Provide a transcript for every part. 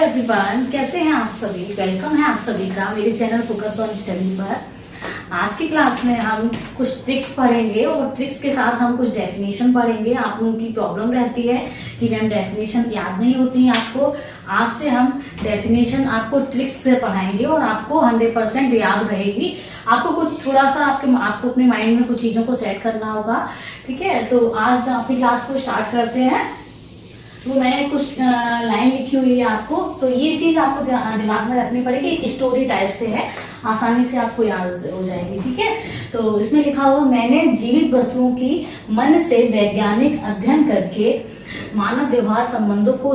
Everyone, कैसे हैं आप सभी। वेलकम है आप सभी का मेरे चैनल फोकस ऑन स्टडी पर। आज की क्लास में हम कुछ ट्रिक्स पढ़ेंगे और ट्रिक्स के साथ हम कुछ डेफिनेशन पढ़ेंगे। आप लोगों की प्रॉब्लम रहती है कि मैम डेफिनेशन याद नहीं होती है आपको। आज से हम डेफिनेशन आपको ट्रिक्स से पढ़ाएंगे और आपको 100% याद रहेगी। आपको कुछ थोड़ा सा आपको अपने माइंड में कुछ चीजों को सेट करना होगा, ठीक है। तो आज अपनी क्लास को स्टार्ट करते हैं। तो मैंने कुछ लाइन लिखी हुई है आपको, तो ये चीज आपको दिमाग में रखनी पड़ेगी। एक स्टोरी टाइप से है, आसानी से आपको याद हो जाएगी, ठीक है। तो इसमें लिखा हुआ, मैंने जीवित वस्तुओं की मन से वैज्ञानिक अध्ययन करके मानव व्यवहार संबंधों को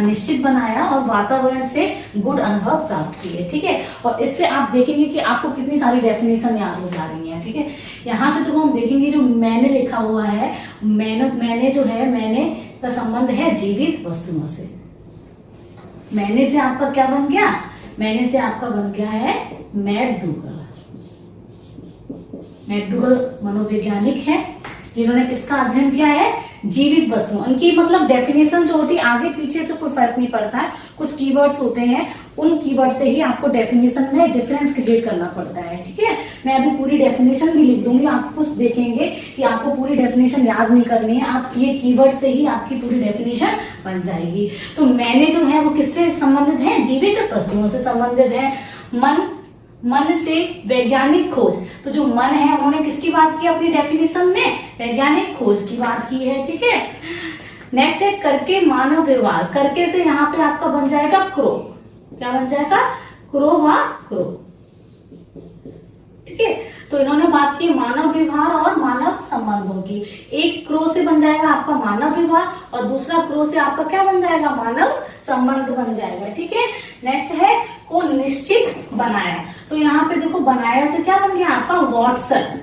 निश्चित बनाया और वातावरण से गुड अनुभव प्राप्त किए, ठीक है। और इससे आप देखेंगे कि आपको कितनी सारी डेफिनेशन याद हो जा रही है, ठीक है। यहाँ से तो हम देखेंगे जो मैंने लिखा हुआ है, मैंने का संबंध है जीवित वस्तुओं से। मैंने से आपका क्या बन गया? मैंने से आपका बन गया है मैकडूगल। मैकडूगल मनोवैज्ञानिक है जिन्होंने किसका अध्ययन किया है? जीवित वस्तुओं। उनकी मतलब डेफिनेशन जो होती है आगे पीछे से कोई फर्क नहीं पड़ता है, कुछ कीवर्ड्स होते हैं, उन कीवर्ड से ही आपको डेफिनेशन में डिफरेंस क्रिएट करना पड़ता है, ठीक है। मैं अभी पूरी डेफिनेशन भी लिख दूंगी, आप कुछ देखेंगे कि आपको पूरी डेफिनेशन याद नहीं करनी है, आप ये कीवर्ड से ही आपकी पूरी डेफिनेशन बन जाएगी। तो मैंने जो है वो किससे संबंधित है? जीवित वस्तुओं से संबंधित है। मन से वैज्ञानिक खोज, तो जो मन है उन्होंने किसकी बात की अपनी डेफिनेशन में? वैज्ञानिक खोज की बात की है, ठीक है। नेक्स्ट है करके मानव व्यवहार। करके से यहाँ पे आपका बन जाएगा क्रो। क्या बन जाएगा? क्रो व क्रो, ठीक है। तो इन्होंने बात की मानव व्यवहार और मानव संबंधों की। एक क्रो से बन जाएगा आपका मानव व्यवहार और दूसरा क्रो से आपका क्या बन जाएगा? मानव संबंध बन जाएगा, ठीक है। नेक्स्ट है को निश्चित बनाया। तो यहाँ पे देखो बनाया से क्या बन गया आपका? वॉटसन।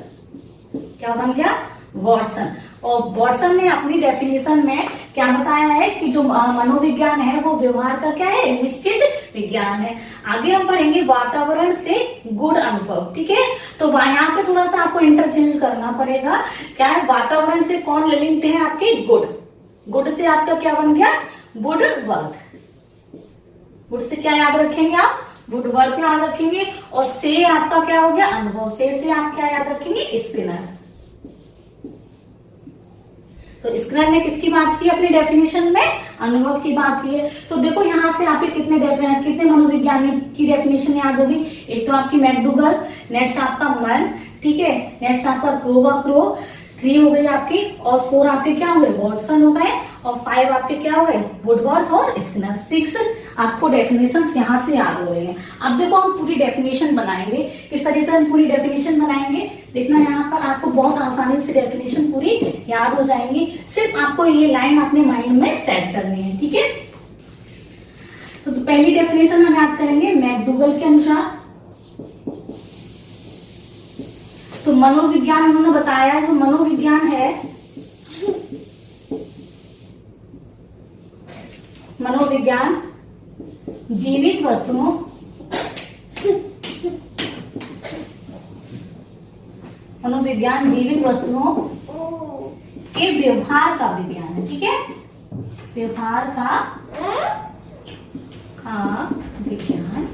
क्या बन गया? वॉटसन। और वॉटसन ने अपनी डेफिनेशन में क्या बताया है कि जो मनोविज्ञान है वो व्यवहार का क्या है? निश्चित विज्ञान है। आगे हम पढ़ेंगे वातावरण से गुड अनुभव, ठीक है। तो यहाँ पे थोड़ा सा आपको इंटरचेंज करना पड़ेगा। क्या है? वातावरण से कौन लिंक्ड है आपके? गुड। गुड से आपका क्या बन गया? Good worth. गुड से क्या याद रखेंगे आप? गुड वर्थ याद रखेंगे। और से आपका क्या हो गया? अनुभव। से आप क्या याद रखेंगे? स्किनर। तो स्किनर ने किसकी बात की अपनी डेफिनेशन में? अनुभव की बात की है। तो देखो यहाँ से आपके कितने मनोविज्ञानिक की डेफिनेशन याद होगी? एक तो आपकी मैकडूगल, नेक्स्ट आपका मन, ठीक है, नेक्स्ट आपका क्रो 3 हो गई आपकी, और 4 आपके क्या हो गए? वॉटसन हो गए, और 5 आपके क्या हो गए? वुडवर्थ और स्किनर। 6 आपको डेफिनेशन यहाँ से याद हो रही हैं। अब देखो हम पूरी डेफिनेशन बनाएंगे। किस तरीके से हम पूरी डेफिनेशन बनाएंगे देखना, यहाँ पर आपको बहुत आसानी से डेफिनेशन पूरी याद हो जाएंगी। सिर्फ आपको ये लाइन अपने माइंड में सेट करनी है, ठीक है। तो पहली डेफिनेशन हम याद करेंगे मैकडूगल के अनुसार। तो मनोविज्ञान उन्होंने बताया, जो मनोविज्ञान है, मनोविज्ञान जीवित वस्तुओं के व्यवहार का विज्ञान है, ठीक है। व्यवहार का विज्ञान।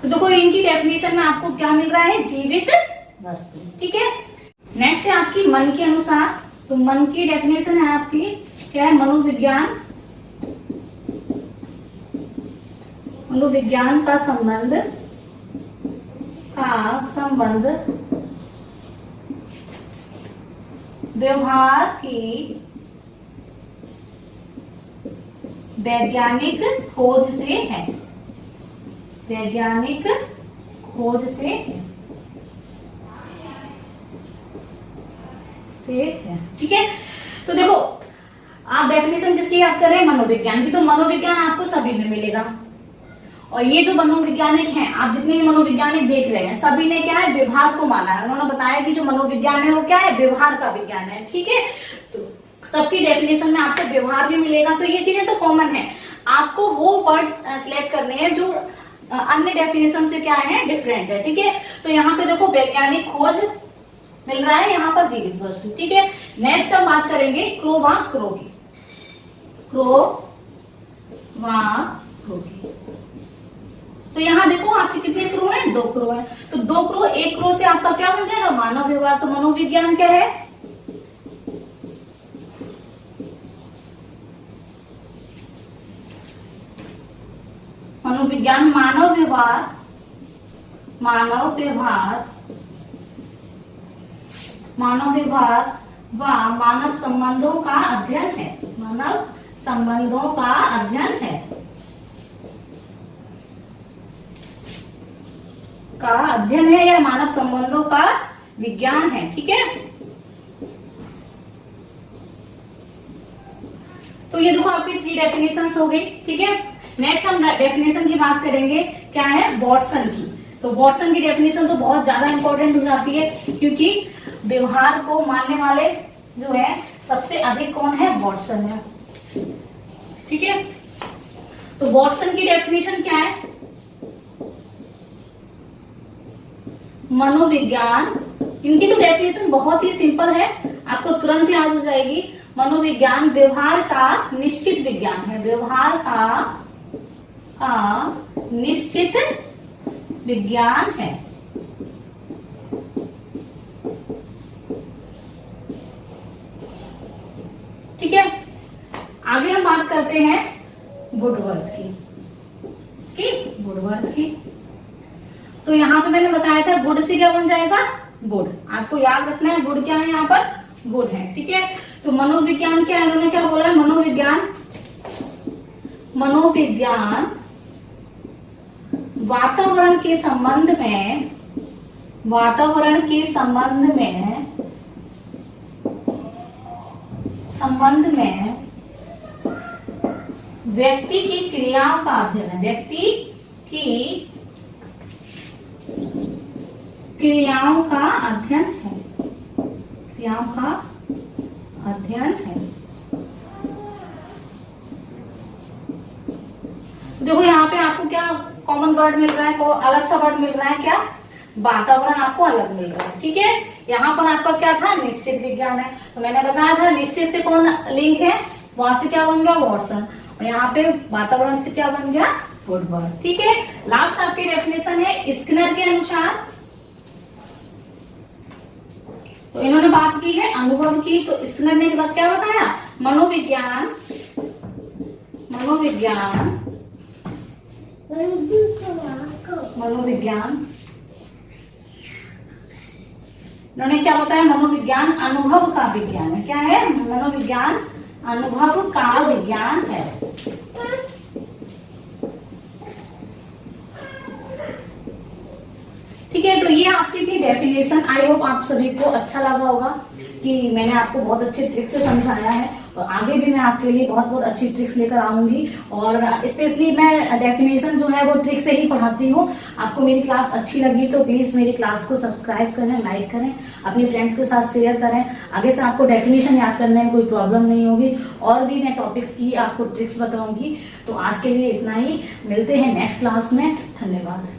तो देखो इनकी डेफिनेशन में आपको क्या मिल रहा है? जीवित वस्तु, ठीक है। नेक्स्ट है आपकी मन के अनुसार। तो मन की डेफिनेशन है आपकी क्या है? मनोविज्ञान का संबंध व्यवहार की वैज्ञानिक खोज से है। वैज्ञानिक खोज से है, ठीक है। तो देखो आप डेफिनेशन किसकी याद कर रहे हैं? मनोविज्ञान की। तो मनोविज्ञान आपको सभी में मिलेगा, और ये जो मनोवैज्ञानिक हैं, आप जितने भी मनोवैज्ञानिक देख रहे हैं, सभी ने क्या है? व्यवहार को माना है। उन्होंने बताया कि जो मनोविज्ञान है वो क्या है? व्यवहार का विज्ञान है, ठीक है। तो सबकी डेफिनेशन में आपको व्यवहार भी मिलेगा। तो ये चीजें तो कॉमन है, आपको वो वर्ड्स सिलेक्ट करने हैं जो अन्य डेफिनेशन से क्या है? डिफरेंट है, ठीक है। तो यहाँ पे देखो वैज्ञानिक खोज मिल रहा है यहाँ पर जीवित वस्तु। ठीक है, नेक्स्ट हम बात करेंगे क्रो व क्रो की। क्रो व क्रो की, तो यहाँ देखो आपके कितने क्रो हैं, 2 क्रो हैं। तो 2 क्रो, 1 क्रो से आपका क्या बन जाएगा, मानव व्यवहार। तो मनोविज्ञान क्या है, मनोविज्ञान मानव व्यवहार, मानव व्यवहार, मानव व्यवहार व मानव संबंधों का अध्ययन है। मानव संबंधों का अध्ययन है, का अध्ययन है या मानव संबंधों का विज्ञान है। ठीक है, तो ये देखो आपकी 3 डेफिनेशंस हो गई। ठीक है, नेक्स्ट हम डेफिनेशन की बात करेंगे, क्या है, वॉटसन की। तो वॉटसन की डेफिनेशन तो बहुत ज्यादा इंपॉर्टेंट हो जाती है, क्योंकि व्यवहार को मानने वाले जो है सबसे अधिक कौन है, वॉटसन है। ठीक है, तो वॉटसन की डेफिनेशन क्या है, मनोविज्ञान, इनकी तो डेफिनेशन बहुत ही सिंपल है, आपको तुरंत याद हो जाएगी। मनोविज्ञान व्यवहार का निश्चित विज्ञान है, व्यवहार का निश्चित विज्ञान है। ठीक है, आगे हम बात करते हैं वुडवर्थ की, वुडवर्थ की। तो यहाँ पे मैंने बताया था गुड से क्या बन जाएगा, गुड। आपको याद रखना है गुड क्या है, यहाँ पर गुड है। ठीक है, तो मनोविज्ञान क्या है, इन्होंने क्या बोला है, मनोविज्ञान, मनोविज्ञान वातावरण के संबंध में, वातावरण के संबंध में व्यक्ति की क्रियाओं का अध्ययन है, व्यक्ति की क्रियाओं का अध्ययन है, क्रियाओं का अध्ययन है। देखो यहाँ पे आपको क्या कॉमन वर्ड मिल रहा है, को अलग सा वर्ड मिल रहा है, क्या, वातावरण आपको अलग मिल रहा है। ठीक है, यहाँ पर आपका क्या था, निश्चित विज्ञान है। तो मैंने बताया था निश्चित से कौन लिंक है, वहां से क्या बन गया, वॉटसन, और यहाँ पे वातावरण से क्या बन गया, वुडवर्थ। ठीक है, लास्ट आपकी डेफिनेशन है स्किनर के अनुसार। तो इन्होंने बात की है अनुभव की, तो स्किनर ने क्या बताया, मनोविज्ञान, मनोविज्ञान, मनोविज्ञान, इन्होंने क्या बताया, मनोविज्ञान अनुभव का विज्ञान है। क्या है, मनोविज्ञान अनुभव का विज्ञान है। ठीक है, तो ये आपकी थी डेफिनेशन। आई होप आप सभी को अच्छा लगा होगा कि मैंने आपको बहुत अच्छे ट्रिक से समझाया है, और आगे भी मैं आपके लिए बहुत बहुत अच्छी ट्रिक्स लेकर आऊंगी। और स्पेशली मैं डेफिनेशन जो है वो ट्रिक से ही पढ़ाती हूँ। आपको मेरी क्लास अच्छी लगी तो प्लीज मेरी क्लास को सब्सक्राइब करें, लाइक करें, अपने फ्रेंड्स के साथ शेयर करें। आगे से आपको डेफिनेशन याद करने में कोई प्रॉब्लम नहीं होगी, और भी मैं टॉपिक्स की आपको ट्रिक्स बताऊंगी। तो आज के लिए इतना ही, मिलते हैं नेक्स्ट क्लास में। धन्यवाद।